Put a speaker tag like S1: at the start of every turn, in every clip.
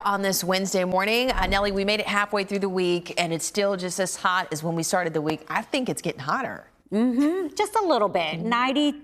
S1: on this Wednesday morning. Nellie, we made it halfway through the week, and it's still just as hot as when we started the week. I think it's getting hotter.
S2: Just a little bit. 90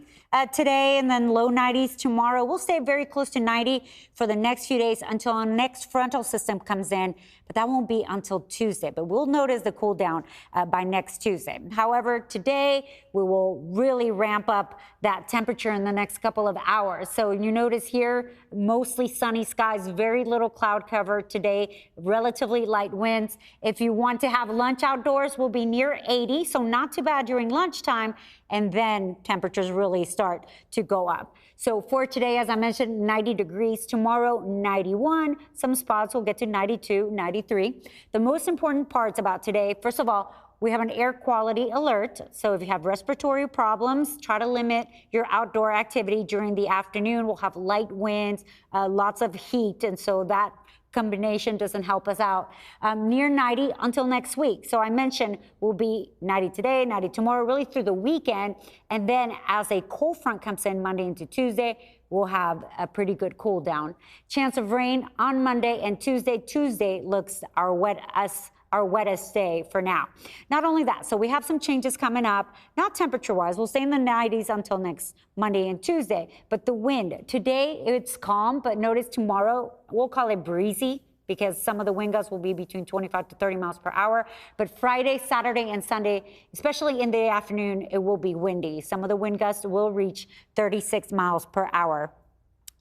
S2: today and then low 90s tomorrow. We'll stay very close to 90 for the next few days until our next frontal system comes in, but that won't be until Tuesday. But we'll notice the cool down by next Tuesday. However, today we will really ramp up that temperature in the next couple of hours. So you notice here, mostly sunny skies, very little cloud cover today, relatively light winds. If you want to have lunch outdoors, we'll be near 80, so not too bad during lunchtime, and then temperatures really start to go up. So for today, as I mentioned, 90 degrees. Tomorrow, 91. Some spots will get to 92, 93. The most important parts about today, first of all, we have an air quality alert. So if you have respiratory problems, try to limit your outdoor activity during the afternoon. We'll have light winds, lots of heat, and so that combination doesn't help us out. Near 90 until next week. So I mentioned we'll be 90 today, 90 tomorrow, really through the weekend. And then as a cold front comes in Monday into Tuesday, we'll have a pretty good cool down. Chance of rain on Monday and Tuesday. Tuesday looks our wettest day for now. Not only that, so we have some changes coming up, not temperature-wise. We'll stay in the 90s until next Monday and Tuesday. But the wind, today it's calm, but notice tomorrow, we'll call it breezy because some of the wind gusts will be between 25 to 30 miles per hour. But Friday, Saturday, and Sunday, especially in the afternoon, it will be windy. Some of the wind gusts will reach 36 miles per hour.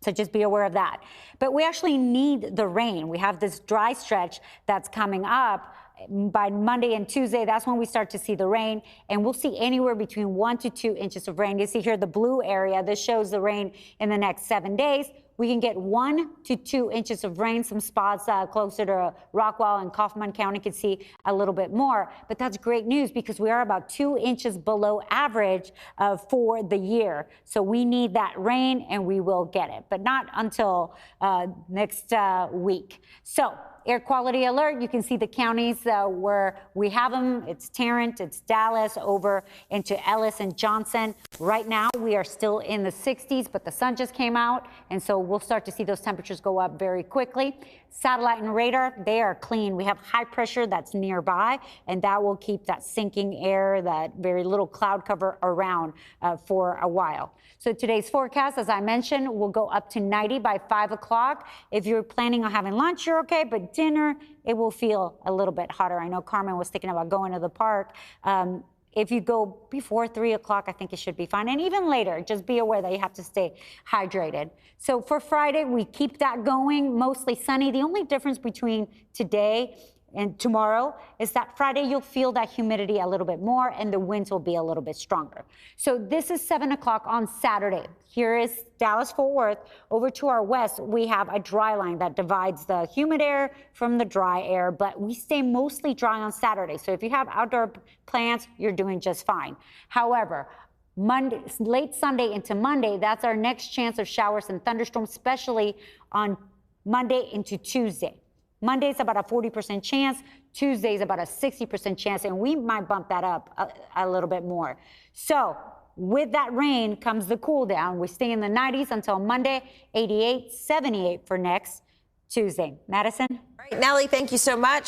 S2: So just be aware of that. But we actually need the rain. We have this dry stretch that's coming up. By Monday and Tuesday, that's when we start to see the rain, and we'll see anywhere between 1 to 2 inches of rain. You see here the blue area. This shows the rain in the next 7 days. We can get 1 to 2 inches of rain. Some spots closer to Rockwall and Kaufman County could see a little bit more, but that's great news because we are about 2 inches below average for the year. So we need that rain, and we will get it, but not until next week. So air quality alert, you can see the counties where we have them. It's Tarrant, it's Dallas, over into Ellis and Johnson. Right now, we are still in the 60s, but the sun just came out, and so we'll start to see those temperatures go up very quickly. Satellite and radar, they are clean. We have high pressure that's nearby, and that will keep that sinking air, that very little cloud cover around for a while. So today's forecast, as I mentioned, will go up to 90 by 5 o'clock. If you're planning on having lunch, you're okay, but dinner, it will feel a little bit hotter. I know Carmen was thinking about going to the park. If you go before 3 o'clock, I think it should be fine. And even later, just be aware that you have to stay hydrated. So for Friday, we keep that going, mostly sunny. The only difference between today and tomorrow is that Friday you'll feel that humidity a little bit more and the winds will be a little bit stronger. So this is 7 o'clock on Saturday. Here is Dallas-Fort Worth. Over to our west, we have a dry line that divides the humid air from the dry air, but we stay mostly dry on Saturday. So if you have outdoor plants, you're doing just fine. However, Monday, late Sunday into Monday, that's our next chance of showers and thunderstorms, especially on Monday into Tuesday. Monday's about a 40% chance, Tuesday's about a 60% chance, and we might bump that up a little bit more. So with that rain comes the cool down. We stay in the 90s until Monday, 88, 78 for next Tuesday. Madison?
S1: All right, Nellie, thank you so much.